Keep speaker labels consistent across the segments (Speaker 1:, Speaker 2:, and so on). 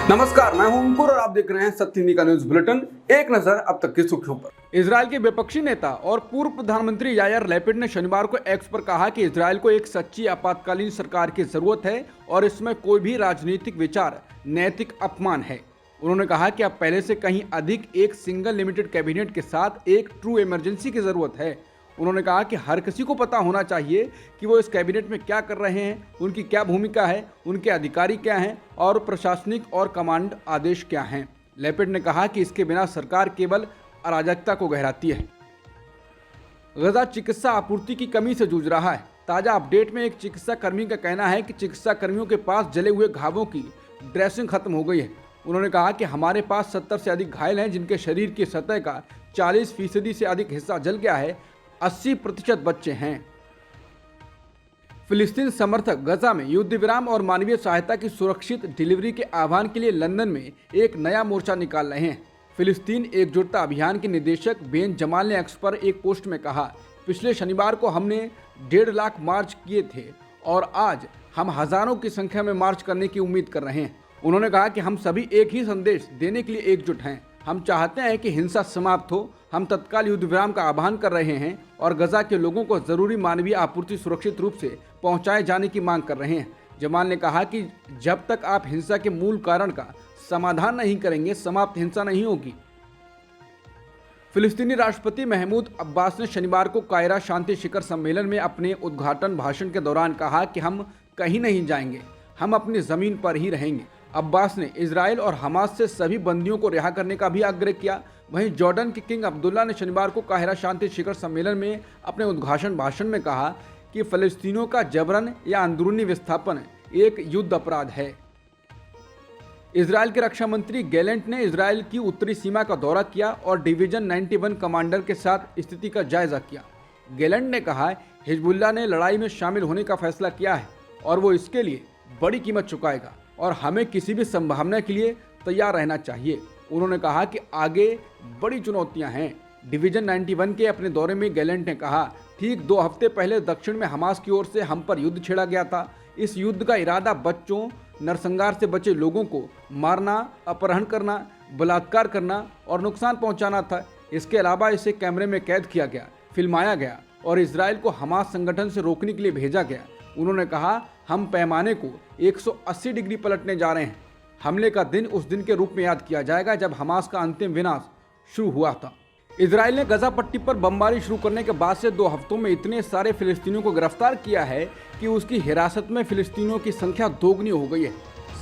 Speaker 1: नमस्कार, मैं हूं अंकुर और आप देख रहे हैं सत्य हिंदी का न्यूज बुलेटिन। एक नजर अब तक की सुर्खियों पर। इजराइल के विपक्षी नेता और पूर्व प्रधानमंत्री यायर लैपिड ने शनिवार को एक्स पर कहा कि इजराइल को एक सच्ची आपातकालीन सरकार की जरूरत है और इसमें कोई भी राजनीतिक विचार नैतिक अपमान है। उन्होंने कहा कि अब पहले से कहीं अधिक एक सिंगल लिमिटेड कैबिनेट के साथ एक ट्रू इमरजेंसी की जरूरत है। उन्होंने कहा कि हर किसी को पता होना चाहिए कि वो इस कैबिनेट में क्या कर रहे हैं, उनकी क्या भूमिका है, उनके अधिकारी क्या हैं और प्रशासनिक और कमांड आदेश क्या हैं। लैपिड ने कहा कि इसके बिना सरकार केवल अराजकता को गहराती है। गजा चिकित्सा आपूर्ति की कमी से जूझ रहा है। ताज़ा अपडेट में एक चिकित्सा कर्मी का कहना है कि चिकित्सा कर्मियों के पास जले हुए घावों की ड्रेसिंग खत्म हो गई है। उन्होंने कहा कि हमारे पास 70 से अधिक घायल हैं जिनके शरीर की सतह का 40% से अधिक हिस्सा जल गया है। 80% बच्चे हैं। फिलिस्तीन समर्थक गजा में युद्ध विराम और मानवीय सहायता की सुरक्षित डिलीवरी के आह्वान के लिए लंदन में एक नया मोर्चा निकाल रहे हैं। फिलिस्तीन एकजुटता अभियान के निदेशक बेन जमाल ने एक्स पर एक पोस्ट में कहा, पिछले शनिवार को हमने 1.5 लाख मार्च किए थे और आज हम हजारों की संख्या में मार्च करने की उम्मीद कर रहे हैं। उन्होंने कहा कि हम सभी एक ही संदेश देने के लिए एकजुट हैं। हम चाहते हैं कि हिंसा समाप्त हो। हम तत्काल युद्ध विराम का आह्वान कर रहे हैं और गजा के लोगों को जरूरी मानवीय आपूर्ति सुरक्षित रूप से पहुंचाए जाने की मांग कर रहे हैं। जमाल ने कहा कि जब तक आप हिंसा के मूल कारण का समाधान नहीं करेंगे, समाप्त हिंसा नहीं होगी। फिलिस्तीनी राष्ट्रपति महमूद अब्बास ने शनिवार को कायरा शांति शिखर सम्मेलन में अपने उद्घाटन भाषण के दौरान कहा कि हम कहीं नहीं जाएंगे, हम अपनी जमीन पर ही रहेंगे। अब्बास ने इजराइल और हमास से सभी बंदियों को रिहा करने का भी आग्रह किया। वहीं जॉर्डन के किंग अब्दुल्ला ने शनिवार को काहिरा शांति शिखर सम्मेलन में अपने उद्घाटन भाषण में कहा कि फलस्तीनियों का जबरन या अंदरूनी विस्थापन एक युद्ध अपराध है। इजराइल के रक्षा मंत्री गैलेंट ने इजराइल की उत्तरी सीमा का दौरा किया और डिवीजन 91 कमांडर के साथ स्थिति का जायजा किया। गैलेंट ने कहा, हिजबुल्लाह ने लड़ाई में शामिल होने का फैसला किया है और वो इसके लिए बड़ी कीमत चुकाएगा और हमें किसी भी संभावना के लिए तैयार रहना चाहिए। उन्होंने कहा कि आगे बड़ी चुनौतियां हैं। डिवीजन 91 के अपने दौरे में गैलेंट ने कहा, ठीक 2 हफ्ते पहले दक्षिण में हमास की ओर से हम पर युद्ध छेड़ा गया था। इस युद्ध का इरादा बच्चों, नरसंहार से बचे लोगों को मारना, अपहरण करना, बलात्कार करना और नुकसान पहुंचाना था। इसके अलावा इसे कैमरे में कैद किया गया, फिल्माया गया और इजराइल को हमास संगठन से रोकने के लिए भेजा गया। उन्होंने कहा, हम पैमाने को 180 डिग्री पलटने जा रहे हैं। हमले का दिन उस दिन के रूप में याद किया जाएगा जब हमास का अंतिम विनाश शुरू हुआ था। इजराइल ने गजा पट्टी पर बमबारी शुरू करने के बाद से 2 हफ्तों में इतने सारे फिलिस्तीनियों को गिरफ्तार किया है कि उसकी हिरासत में फिलिस्तीनियों की संख्या दोगुनी हो गई है।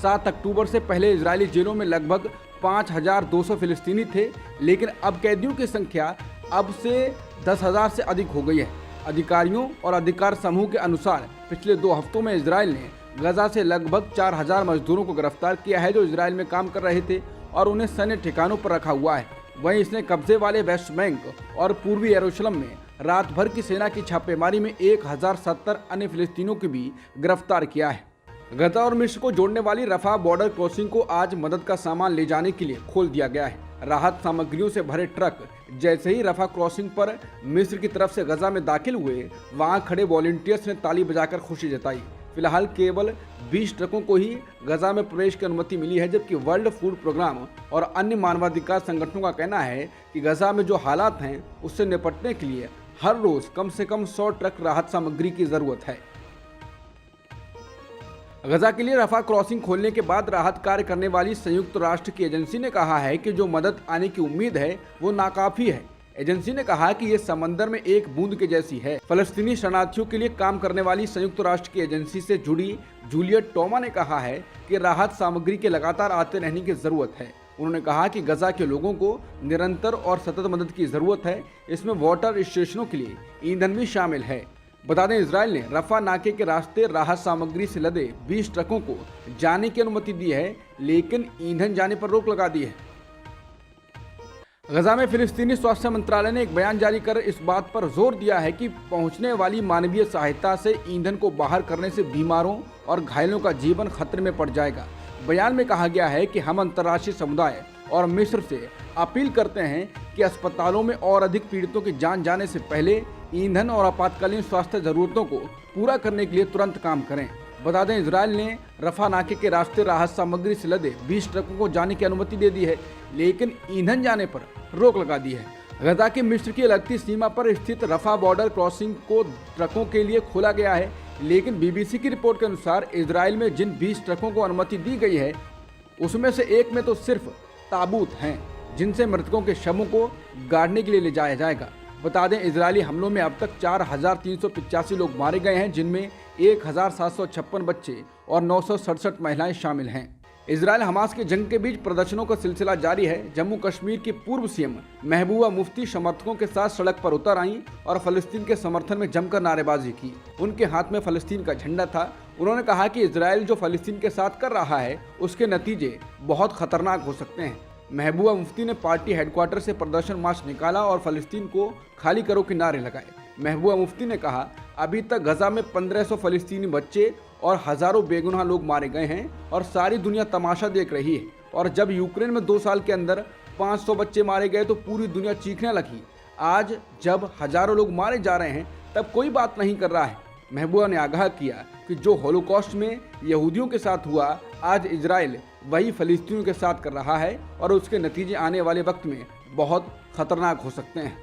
Speaker 1: 7 अक्टूबर से पहले इजरायली जेलों में लगभग 5200 फिलिस्तीनी थे, लेकिन अब कैदियों की संख्या अब से 10,000 से अधिक हो गई है। अधिकारियों और अधिकार समूह के अनुसार पिछले 2 हफ्तों में इजराइल ने गजा से लगभग 4000 मजदूरों को गिरफ्तार किया है जो इजराइल में काम कर रहे थे और उन्हें सैन्य ठिकानों पर रखा हुआ है। वहीं इसने कब्जे वाले वेस्ट बैंक और पूर्वी यरूशलेम में रात भर की सेना की छापेमारी में 1070 अन्य फिलिस्तीनियों को भी गिरफ्तार किया है। गजा और मिस्र को जोड़ने वाली रफा बॉर्डर क्रॉसिंग को आज मदद का सामान ले जाने के लिए खोल दिया गया है। राहत सामग्रियों से भरे ट्रक जैसे ही रफा क्रॉसिंग पर मिस्र की तरफ से गजा में दाखिल हुए, वहां खड़े वॉलंटियर्स ने ताली बजाकर खुशी जताई। फिलहाल केवल 20 ट्रकों को ही गजा में प्रवेश की अनुमति मिली है, जबकि वर्ल्ड फूड प्रोग्राम और अन्य मानवाधिकार संगठनों का कहना है कि गजा में जो हालात हैं उससे निपटने के लिए हर रोज कम से कम 100 ट्रक राहत सामग्री की जरूरत है। गजा के लिए रफा क्रॉसिंग खोलने के बाद राहत कार्य करने वाली संयुक्त राष्ट्र की एजेंसी ने कहा है कि जो मदद आने की उम्मीद है वो नाकाफी है। एजेंसी ने कहा कि ये समंदर में एक बूंद के जैसी है। फलस्तीनी शरणार्थियों के लिए काम करने वाली संयुक्त राष्ट्र की एजेंसी से जुड़ी जूलियट टोमा ने कहा है कि राहत सामग्री के लगातार आते रहने की जरूरत है। उन्होंने कहा कि गजा के लोगों को निरंतर और सतत मदद की जरूरत है। इसमें वाटर स्टेशनों के लिए ईंधन भी शामिल है। बता दें, इजराइल ने रफा नाके के रास्ते राहत सामग्री से लदे 20 ट्रकों को जाने की अनुमति दी है, लेकिन ईंधन जाने पर रोक लगा दी है। गजा में फिलिस्तीनी स्वास्थ्य मंत्रालय ने एक बयान जारी कर इस बात पर जोर दिया है कि पहुंचने वाली मानवीय सहायता से ईंधन को बाहर करने से बीमारों और घायलों का जीवन खतरे में पड़ जाएगा। बयान में कहा गया है कि हम अंतर्राष्ट्रीय समुदाय और मिस्र से अपील करते हैं कि अस्पतालों में और अधिक पीड़ितों की जान जाने से पहले ईंधन और आपातकालीन स्वास्थ्य जरूरतों को पूरा करने के लिए तुरंत काम करें। बता दें, इजराइल ने रफा नाके के रास्ते राहत सामग्री से लदे 20 ट्रकों को जाने की अनुमति दे दी है, लेकिन ईंधन जाने पर रोक लगा दी है। गजा की मिस्र की लगती सीमा पर स्थित रफा बॉर्डर क्रॉसिंग को ट्रकों के लिए खोला गया है, लेकिन बीबीसी की रिपोर्ट के अनुसार इजराइल में जिन 20 ट्रकों को अनुमति दी गई है उसमें से एक में तो सिर्फ ताबूत हैं, जिनसे मृतकों के शवों को गाड़ने के लिए ले जाया जाएगा। बता दें, इजरायली हमलों में अब तक 4,385 लोग मारे गए हैं, जिनमें 1,756 बच्चे और 967 महिलाएं शामिल हैं। इजराइल हमास के जंग के बीच प्रदर्शनों का सिलसिला जारी है। जम्मू कश्मीर की पूर्व सीएम महबूबा मुफ्ती समर्थकों के साथ सड़क पर उतर आईं और फलस्तीन के समर्थन में जमकर नारेबाजी की। उनके हाथ में फलस्तीन का झंडा था। उन्होंने कहा कि इजराइल जो फलस्तीन के साथ कर रहा है उसके नतीजे बहुत खतरनाक हो सकते हैं। महबूबा मुफ्ती ने पार्टी हेडक्वार्टर से प्रदर्शन मार्च निकाला और फलस्तीन को खाली करो के नारे लगाए। महबूबा मुफ्ती ने कहा, अभी तक गजा में 1500 फलस्तीनी बच्चे और हजारों बेगुनाह लोग मारे गए हैं और सारी दुनिया तमाशा देख रही है। और जब यूक्रेन में 2 साल के अंदर 500 बच्चे मारे गए तो पूरी दुनिया चीखने लगी। आज जब हजारों लोग मारे जा रहे हैं तब कोई बात नहीं कर रहा है। महबूबा ने आगाह किया कि जो होलोकॉस्ट में यहूदियों के साथ हुआ, आज इजराइल वही फलस्तीनियों के साथ कर रहा है और उसके नतीजे आने वाले वक्त में बहुत खतरनाक हो सकते हैं।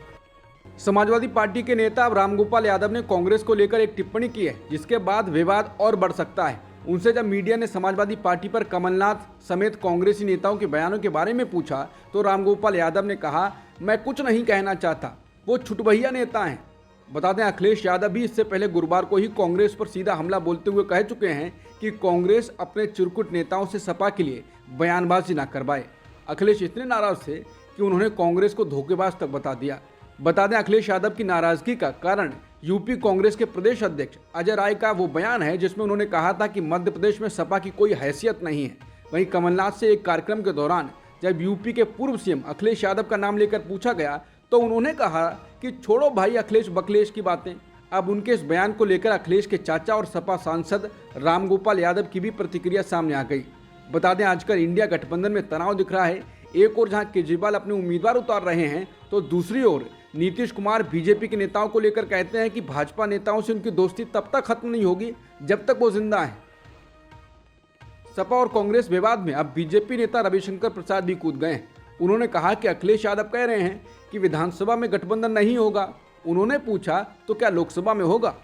Speaker 1: समाजवादी पार्टी के नेता रामगोपाल यादव ने कांग्रेस को लेकर एक टिप्पणी की है, जिसके बाद विवाद और बढ़ सकता है। उनसे जब मीडिया ने समाजवादी पार्टी पर कमलनाथ समेत कांग्रेसी नेताओं के बयानों के बारे में पूछा तो रामगोपाल यादव ने कहा, मैं कुछ नहीं कहना चाहता, वो छुटभैया नेता हैं। बता दें, अखिलेश यादव भी इससे पहले गुरुवार को ही कांग्रेस पर सीधा हमला बोलते हुए कह चुके हैं कि कांग्रेस अपने चिरकुट नेताओं से सपा के लिए बयानबाजी न करवाए। अखिलेश इतने नाराज थे कि उन्होंने कांग्रेस को धोखेबाज तक बता दिया। बता दें, अखिलेश यादव की नाराजगी का कारण यूपी कांग्रेस के प्रदेश अध्यक्ष अजय राय का वो बयान है जिसमें उन्होंने कहा था कि मध्य प्रदेश में सपा की कोई हैसियत नहीं है। वहीं कमलनाथ से एक कार्यक्रम के दौरान जब यूपी के पूर्व सीएम अखिलेश यादव का नाम लेकर पूछा गया तो उन्होंने कहा कि छोड़ो भाई अखिलेश बखलेश की बातें। अब उनके इस बयान को लेकर अखिलेश के चाचा और सपा सांसद रामगोपाल यादव की भी प्रतिक्रिया सामने आ गई। बता दें, आजकल इंडिया गठबंधन में तनाव दिख रहा है। एक ओर जहां केजरीवाल अपने उम्मीदवार उतार रहे हैं तो दूसरी ओर नीतीश कुमार बीजेपी के नेताओं को लेकर कहते हैं कि भाजपा नेताओं से उनकी दोस्ती तब तक खत्म नहीं होगी जब तक वो जिंदा है। सपा और कांग्रेस विवाद में अब बीजेपी नेता रविशंकर प्रसाद भी कूद गए हैं। उन्होंने कहा कि अखिलेश यादव कह रहे हैं कि विधानसभा में गठबंधन नहीं होगा। उन्होंने पूछा तो क्या लोकसभा में होगा।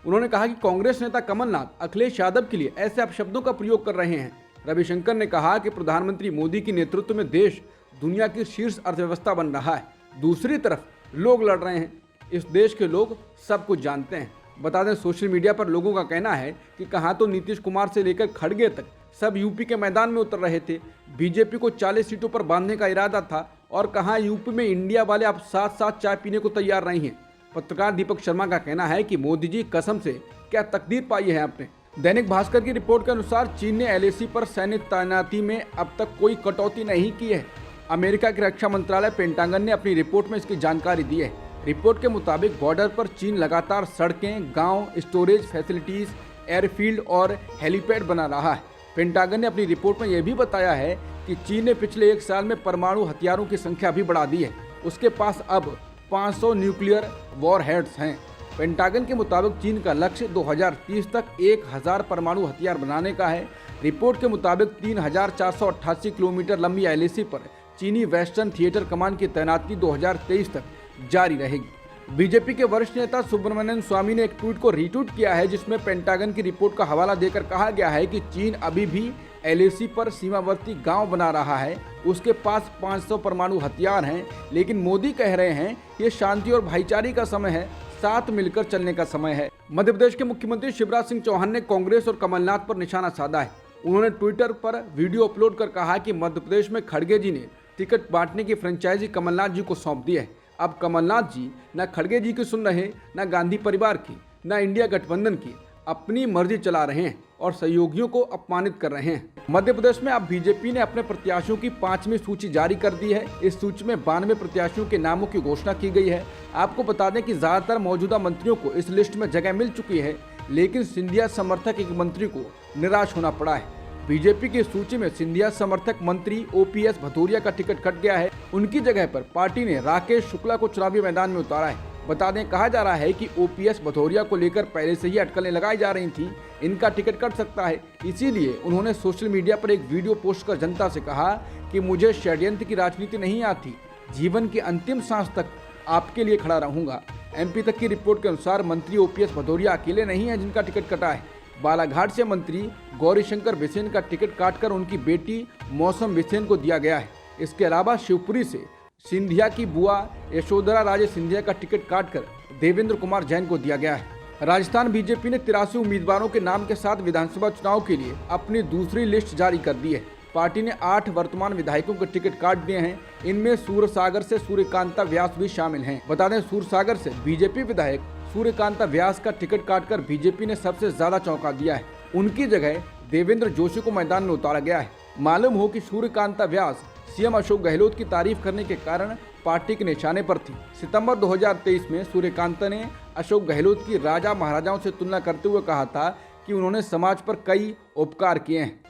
Speaker 1: उन्होंने कहा कि कांग्रेस नेता कमलनाथ अखिलेश यादव के लिए ऐसे अपशब्दों का प्रयोग कर रहे हैं। रविशंकर ने कहा कि प्रधानमंत्री मोदी के नेतृत्व में देश दुनिया की शीर्ष अर्थव्यवस्था बन रहा है, दूसरी तरफ लोग लड़ रहे हैं। इस देश के लोग सब कुछ जानते हैं। बता दें, सोशल मीडिया पर लोगों का कहना है कि कहाँ तो नीतीश कुमार से लेकर खड़गे तक सब यूपी के मैदान में उतर रहे थे, बीजेपी को 40 सीटों पर बांधने का इरादा था, और कहाँ यूपी में इंडिया वाले अब साथ साथ चाय पीने को तैयार नहीं हैं। पत्रकार दीपक शर्मा का कहना है कि मोदी जी कसम से क्या तकदीर पाई है आपने। दैनिक भास्कर की रिपोर्ट के अनुसार चीन ने एलएसी पर सैन्य तैनाती में अब तक कोई कटौती नहीं की है। अमेरिका के रक्षा मंत्रालय पेंटागन ने अपनी रिपोर्ट में इसकी जानकारी दी है। रिपोर्ट के मुताबिक बॉर्डर पर चीन लगातार सड़कें, गांव, स्टोरेज फैसिलिटीज, एयरफील्ड और हेलीपैड बना रहा है। पेंटागन ने अपनी रिपोर्ट में यह भी बताया है कि चीन ने पिछले 1 साल में परमाणु हथियारों की संख्या भी बढ़ा दी है। उसके पास अब 500 न्यूक्लियर वॉरहेड्स हैं। पेंटागन के मुताबिक चीन का लक्ष्य 2030 तक 1000 परमाणु हथियार बनाने का है। रिपोर्ट के मुताबिक 3488 किलोमीटर लंबी एलएसी पर चीनी वेस्टर्न थिएटर कमान की तैनाती 2023 तक जारी रहेगी। बीजेपी के वरिष्ठ नेता सुब्रमण्यम स्वामी ने एक ट्वीट को रीट्वीट किया है जिसमें पेंटागन की रिपोर्ट का हवाला देकर कहा गया है कि चीन अभी भी एलएसी पर सीमावर्ती गांव बना रहा है। उसके पास 500 परमाणु हथियार हैं, लेकिन मोदी कह रहे हैं ये शांति और भाईचारे का समय है, साथ मिलकर चलने का समय है। मध्य प्रदेश के मुख्यमंत्री शिवराज सिंह चौहान ने कांग्रेस और कमलनाथ पर निशाना साधा है। उन्होंने ट्विटर पर वीडियो अपलोड कर कहा कि मध्य प्रदेश में खड़गे जी ने टिकट बांटने की फ्रेंचाइजी कमलनाथ जी को सौंप दी है। अब कमलनाथ जी न खड़गे जी की सुन रहे, न गांधी परिवार की, न इंडिया गठबंधन की, अपनी मर्जी चला रहे हैं और सहयोगियों को अपमानित कर रहे हैं। मध्य प्रदेश में अब बीजेपी ने अपने प्रत्याशियों की 5वीं सूची जारी कर दी है। इस सूची में 92 प्रत्याशियों के नामों की घोषणा की गई है। आपको बता दें कि ज्यादातर मौजूदा मंत्रियों को इस लिस्ट में जगह मिल चुकी है, लेकिन सिंधिया समर्थक एक मंत्री को निराश होना पड़ा है। बीजेपी की सूची में सिंधिया समर्थक मंत्री ओपीएस भदौरिया का टिकट कट गया है। उनकी जगह पर पार्टी ने राकेश शुक्ला को चुनावी मैदान में उतारा है। बता दें, कहा जा रहा है कि ओपीएस भदौरिया को लेकर पहले से ही अटकलें लगाई जा रही थी। इनका टिकट कट सकता है। इसीलिए उन्होंने सोशल मीडिया पर एक वीडियो पोस्ट कर जनता से कहा कि मुझे षड्यंत्र की राजनीति नहीं आती, जीवन की अंतिम सांस तक आपके लिए खड़ा रहूंगा। एमपी तक की रिपोर्ट के अनुसार मंत्री ओपीएस भदौरिया अकेले नहीं हैं जिनका टिकट कटा है। बालाघाट से मंत्री गौरीशंकर बिसेन का टिकट काटकर उनकी बेटी मौसम बिसेन को दिया गया है। इसके अलावा शिवपुरी से सिंधिया की बुआ यशोधरा राजे सिंधिया का टिकट काटकर देवेंद्र कुमार जैन को दिया गया है। राजस्थान बीजेपी ने 83 उम्मीदवारों के नाम के साथ विधानसभा चुनाव के लिए अपनी दूसरी लिस्ट जारी कर दी है। पार्टी ने 8 वर्तमान विधायकों के टिकट काट दिए हैं। इनमें सूरसागर से सूर्यकांता व्यास भी शामिल हैं। बता दें, सूरसागर से बीजेपी विधायक सूर्यकांता व्यास का टिकट काटकर बीजेपी ने सबसे ज्यादा चौंका दिया है। उनकी जगह देवेंद्र जोशी को मैदान में उतारा गया है। मालूम हो कि सूर्यकांता व्यास सीएम अशोक गहलोत की तारीफ करने के कारण पार्टी के निशाने पर थी। सितंबर 2023 में सूर्यकांता ने अशोक गहलोत की राजा महाराजाओं से तुलना करते हुए कहा था कि उन्होंने समाज पर कई उपकार किए हैं।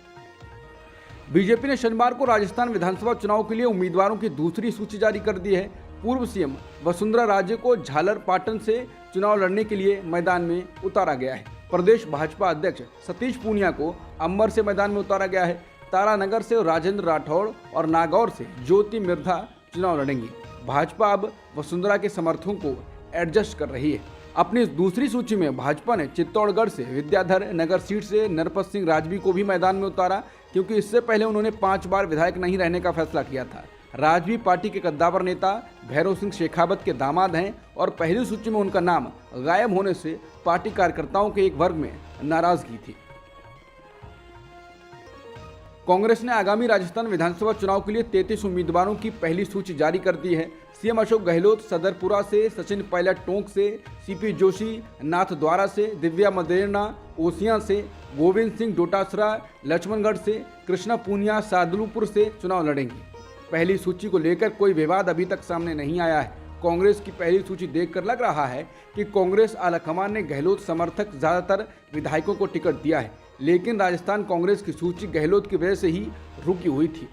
Speaker 1: बीजेपी ने शनिवार को राजस्थान विधानसभा चुनाव के लिए उम्मीदवारों की दूसरी सूची जारी कर दी है। पूर्व सीएम वसुंधरा राजे को झालरपाटन से चुनाव लड़ने के लिए मैदान में उतारा गया है। प्रदेश भाजपा अध्यक्ष सतीश पूनिया को अंबर से मैदान में उतारा गया है। तारानगर से राजेंद्र राठौड़ और नागौर से ज्योति मिर्धा चुनाव लड़ेंगी। भाजपा अब वसुंधरा के समर्थकों को एडजस्ट कर रही है। अपनी दूसरी सूची में भाजपा ने चित्तौड़गढ़ से विद्याधर नगर सीट से नरपत सिंह राजवी को भी मैदान में उतारा, क्योंकि इससे पहले उन्होंने 5 बार विधायक नहीं रहने का फैसला किया था। राजवी पार्टी के कद्दावर नेता भैरव सिंह शेखावत के दामाद हैं और पहली सूची में उनका नाम गायब होने से पार्टी कार्यकर्ताओं के एक वर्ग में नाराजगी थी। कांग्रेस ने आगामी राजस्थान विधानसभा चुनाव के लिए 33 उम्मीदवारों की पहली सूची जारी कर दी है। सीएम अशोक गहलोत सदरपुरा से, सचिन पायलट टोंक से, सीपी जोशी नाथद्वारा से, दिव्या मदेरना ओसियां से, गोविंद सिंह डोटासरा लक्ष्मणगढ़ से, कृष्णा पूनिया सादुलपुर से चुनाव लड़ेंगी। पहली सूची को लेकर कोई विवाद अभी तक सामने नहीं आया है। कांग्रेस की पहली सूची देखकर लग रहा है कि कांग्रेस आलाकमान ने गहलोत समर्थक ज्यादातर विधायकों को टिकट दिया है, लेकिन राजस्थान कांग्रेस की सूची गहलोत की वजह से ही रुकी हुई थी।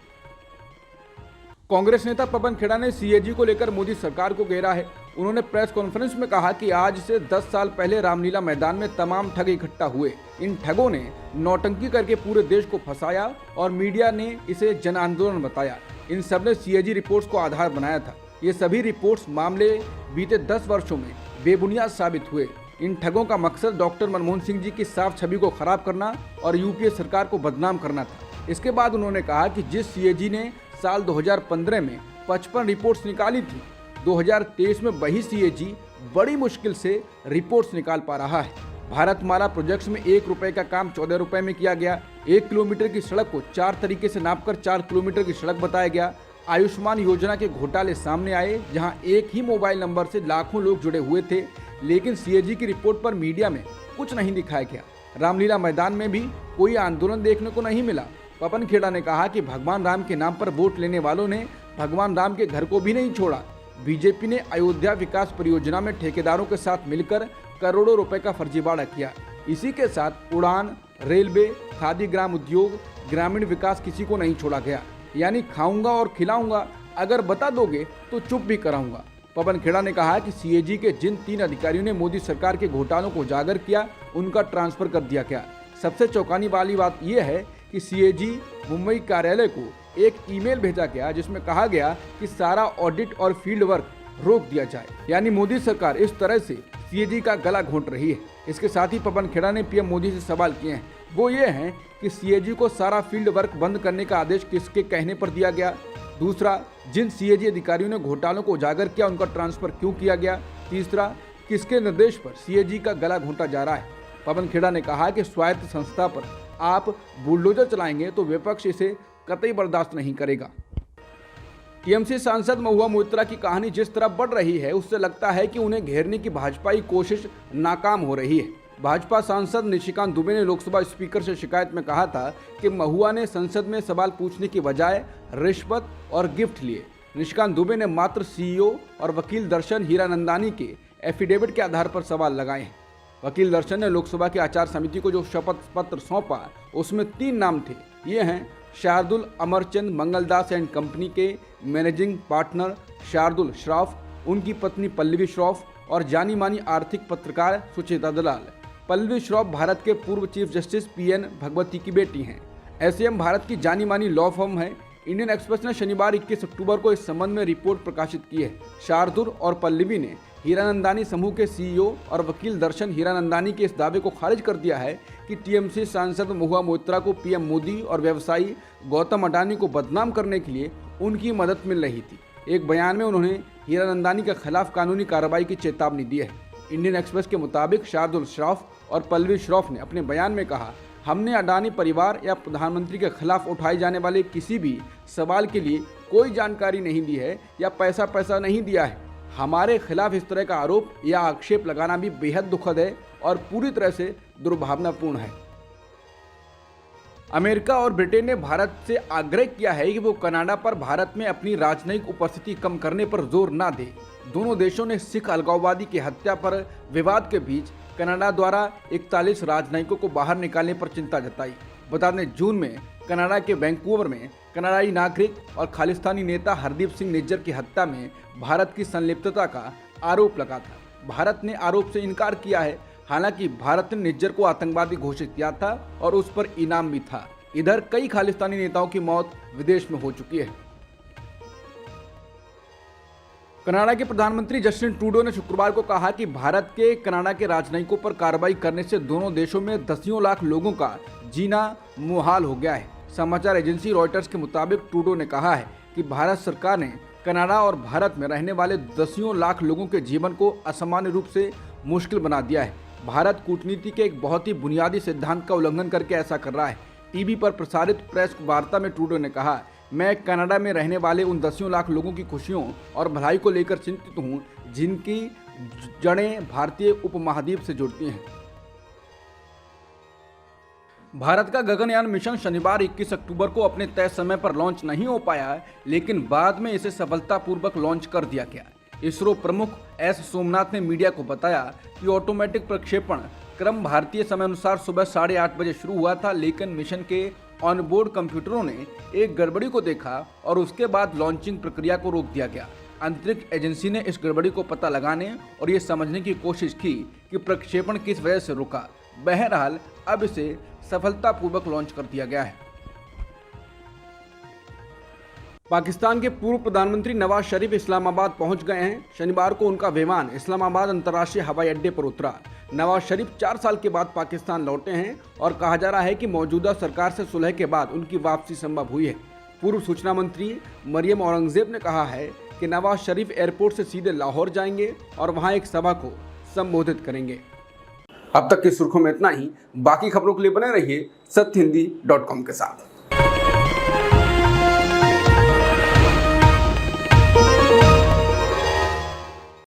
Speaker 1: कांग्रेस नेता पवन खेड़ा ने सीएजी को लेकर मोदी सरकार को घेरा है। उन्होंने प्रेस कॉन्फ्रेंस में कहा कि आज से 10 साल पहले रामलीला मैदान में तमाम ठग इकट्ठा हुए। इन ठगों ने नौटंकी करके पूरे देश को फंसाया और मीडिया ने इसे जन आंदोलन बताया। इन सब ने सीएजी रिपोर्ट्स को आधार बनाया था। ये सभी रिपोर्ट्स मामले बीते 10 वर्षों में बेबुनियाद साबित हुए। इन ठगों का मकसद डॉक्टर मनमोहन सिंह जी की साफ छवि को खराब करना और यूपीए सरकार को बदनाम करना था। इसके बाद उन्होंने कहा कि जिस सीएजी ने साल 2015 में 55 रिपोर्ट्स निकाली थी, 2023 में वही सीएजी बड़ी मुश्किल से रिपोर्ट्स निकाल पा रहा है। भारतमाला प्रोजेक्ट्स में 1 रुपए का काम 14 रुपए में किया गया। 1 किलोमीटर की सड़क को 4 तरीके से नापकर 4 किलोमीटर की सड़क बताया गया। आयुष्मान योजना के घोटाले सामने आए, जहां एक ही मोबाइल नंबर से लाखों लोग जुड़े हुए थे, लेकिन सीएजी की रिपोर्ट पर मीडिया में कुछ नहीं दिखाया गया। रामलीला मैदान में भी कोई आंदोलन देखने को नहीं मिला। पवन खेड़ा ने कहा कि भगवान राम के नाम पर वोट लेने वालों ने भगवान राम के घर को भी नहीं छोड़ा। बीजेपी ने अयोध्या विकास परियोजना में ठेकेदारों के साथ मिलकर करोड़ों रुपए का फर्जीवाड़ा किया। इसी के साथ उड़ान, रेलवे, खादी ग्राम उद्योग, ग्रामीण विकास किसी को नहीं छोड़ा गया। यानी खाऊंगा और खिलाऊंगा, अगर बता दोगे तो चुप भी कराऊंगा। पवन खेड़ा ने कहा कि सीएजी के जिन 3 अधिकारियों ने मोदी सरकार के घोटालों को उजागर किया, उनका ट्रांसफर कर दिया गया। सबसे चौंकाने वाली बात यह है कि सीएजी मुंबई कार्यालय को एक ईमेल भेजा गया जिसमें कहा गया कि सारा ऑडिट और फील्ड वर्क रोक दिया जाए। यानी मोदी सरकार इस तरह से सीएजी का गला घोंट रही है। इसके साथ ही पवन खेड़ा ने पीएम मोदी से सवाल किए हैं। वो ये हैं कि सीएजी को सारा फील्ड वर्क बंद करने का आदेश किसके कहने पर दिया गया। दूसरा, जिन सीएजी अधिकारियों ने घोटालों को उजागर किया, उनका ट्रांसफर क्यों किया गया। तीसरा, किसके निर्देश पर सीएजी का गला घोंटा जा रहा है। पवन खेड़ा ने कहा कि स्वायत्त संस्था पर आप बुलडोजर चलाएंगे तो विपक्ष इसे कतई बर्दाश्त नहीं करेगा। टीएमसी सांसद महुआ मोइत्रा की कहानी जिस तरह बढ़ रही है, उससे लगता है कि उन्हें घेरने की भाजपाई कोशिश नाकाम हो रही है। भाजपा सांसद निशिकांत दुबे ने लोकसभा स्पीकर से शिकायत में कहा था कि महुआ ने संसद में सवाल पूछने की बजाय रिश्वत और गिफ्ट लिए। निशिकांत दुबे ने मात्र सीईओ और वकील दर्शन हीरानंदानी के एफिडेविट के आधार पर सवाल लगाए हैं। वकील दर्शन ने लोकसभा की आचार समिति को जो शपथ पत्र सौंपा, उसमें 3 नाम थे। ये हैं शार्दुल अमरचंद मंगलदास एंड कंपनी के मैनेजिंग पार्टनर शार्दुल श्रॉफ, उनकी पत्नी पल्लवी श्रॉफ और जानी मानी आर्थिक पत्रकार सुचेता दलाल। पल्लवी श्रॉफ भारत के पूर्व चीफ जस्टिस PN भगवती की बेटी हैं। SAM भारत की जानी मानी लॉ फर्म है। इंडियन एक्सप्रेस ने शनिवार 21 अक्टूबर को इस संबंध में रिपोर्ट प्रकाशित की है। शार्दुल और पल्लवी ने हीरानंदानी समूह के CEO और वकील दर्शन हीरानंदानी के इस दावे को खारिज कर दिया है कि TMC सांसद महुआ मोइत्रा को PM मोदी और व्यवसायी गौतम अडानी को बदनाम करने के लिए उनकी मदद मिल रही थी। एक बयान में उन्होंने हीरानंदानी के खिलाफ कानूनी कार्रवाई की चेतावनी दी है। इंडियन एक्सप्रेस के मुताबिक शार्दुल श्रॉफ और पल्लवी श्रॉफ ने अपने बयान में कहा, हमने अडानी परिवार या प्रधानमंत्री के खिलाफ उठाए जाने वाले किसी भी सवाल के लिए कोई जानकारी नहीं दी है या पैसा नहीं दिया है। हमारे खिलाफ इस तरह का आरोप या आक्षेप लगाना भी बेहद दुखद है और पूरी तरह से दुर्भावनापूर्ण है। अमेरिका और ब्रिटेन ने भारत से आग्रह किया है कि वो कनाडा पर भारत में अपनी राजनयिक उपस्थिति कम करने पर जोर न दे। दोनों देशों ने सिख अलगाववादी की हत्या पर विवाद के बीच कनाडा द्वारा 41 राजनयिकों को बाहर निकालने पर चिंता जताई। बता दें, जून में कनाडा के वैंकूवर में कनाडाई नागरिक और खालिस्तानी नेता हरदीप सिंह निज्जर की हत्या में भारत की संलिप्तता का आरोप लगा था। भारत ने आरोप से इनकार किया है। हालांकि भारत ने निज्जर को आतंकवादी घोषित किया था और उस पर इनाम भी था। इधर कई खालिस्तानी नेताओं की मौत विदेश में हो चुकी है। कनाडा के प्रधानमंत्री जस्टिन ट्रूडो ने शुक्रवार को कहा कि भारत के कनाडा के राजनयिकों पर कार्रवाई करने से दोनों देशों में दसियों लाख लोगों का जीना मुहाल हो गया है। समाचार एजेंसी रॉयटर्स के मुताबिक ट्रूडो ने कहा है कि भारत सरकार ने कनाडा और भारत में रहने वाले दसियों लाख लोगों के जीवन को असामान्य रूप से मुश्किल बना दिया है। भारत कूटनीति के एक बहुत ही बुनियादी सिद्धांत का उल्लंघन करके ऐसा कर रहा है। टीवी पर प्रसारित प्रेस वार्ता में ट्रूडो ने कहा, मैं कनाडा में रहने वाले उन दसियों लाख लोगों की खुशियों और भलाई को लेकर चिंतित हूँ जिनकी जड़ें भारतीय उपमहाद्वीप से जुड़ती हैं। भारत का गगनयान मिशन शनिवार 21 अक्टूबर को अपने तय समय पर लॉन्च नहीं हो पाया, लेकिन बाद में इसे सफलतापूर्वक लॉन्च कर दिया गया। इसरो प्रमुख S सोमनाथ ने मीडिया को बताया कि ऑटोमेटिक प्रक्षेपण क्रम भारतीय समय अनुसार सुबह 8:30 बजे शुरू हुआ था, लेकिन मिशन के ऑनबोर्ड कंप्यूटरों ने एक गड़बड़ी को देखा और उसके बाद लॉन्चिंग प्रक्रिया को रोक दिया गया। अंतरिक्ष एजेंसी ने इस गड़बड़ी को पता लगाने और ये समझने की कोशिश की कि प्रक्षेपण किस वजह से रुका। बहरहाल अब इसे सफलतापूर्वक लॉन्च कर दिया गया है। पाकिस्तान के पूर्व प्रधानमंत्री नवाज शरीफ इस्लामाबाद पहुंच गए हैं। शनिवार को उनका विमान इस्लामाबाद अंतर्राष्ट्रीय हवाई अड्डे पर उतरा। नवाज शरीफ 4 साल के बाद पाकिस्तान लौटे हैं और कहा जा रहा है कि मौजूदा सरकार से सुलह के बाद उनकी वापसी संभव हुई है। पूर्व सूचना मंत्री मरियम औरंगजेब ने कहा है कि नवाज शरीफ एयरपोर्ट से सीधे लाहौर जाएंगे और वहां एक सभा को संबोधित करेंगे। अब तक की सुर्खियों में इतना ही। बाकी खबरों के लिए बने रहिए सत्यहिंदी.com के साथ।